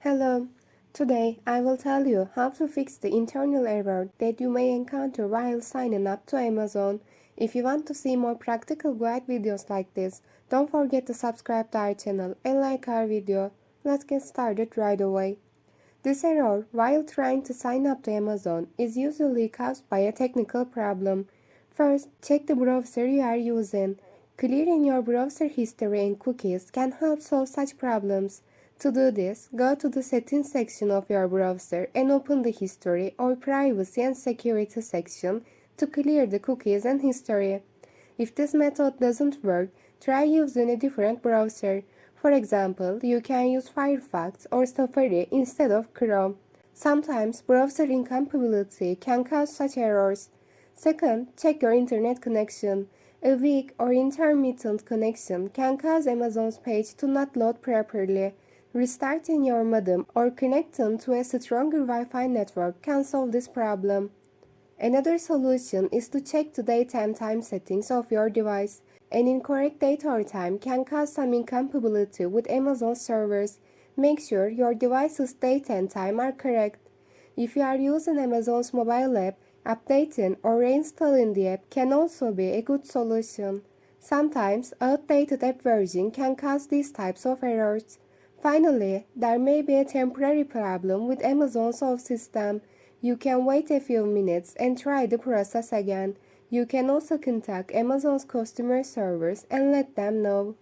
Hello. Today I will tell you how to fix the internal error that you may encounter while signing up to Amazon. If you want to see more practical guide videos like this, don't forget to subscribe to our channel and like our video. Let's get started right away. This error while trying to sign up to Amazon is usually caused by a technical problem. First, check the browser you are using. Clearing your browser history and cookies can help solve such problems. To do this, go to the Settings section of your browser and open the History or Privacy and Security section to clear the cookies and history. If this method doesn't work, try using a different browser. For example, you can use Firefox or Safari instead of Chrome. Sometimes browser incompatibility can cause such errors. Second, check your internet connection. A weak or intermittent connection can cause Amazon's page to not load properly. Restarting your modem or connecting to a stronger Wi-Fi network can solve this problem. Another solution is to check the date and time settings of your device. An incorrect date or time can cause some incompatibility with Amazon servers. Make sure your device's date and time are correct. If you are using Amazon's mobile app, updating or reinstalling the app can also be a good solution. Sometimes, outdated app version can cause these types of errors. Finally, there may be a temporary problem with Amazon's off system. You can wait a few minutes and try the process again. You can also contact Amazon's customer service and let them know.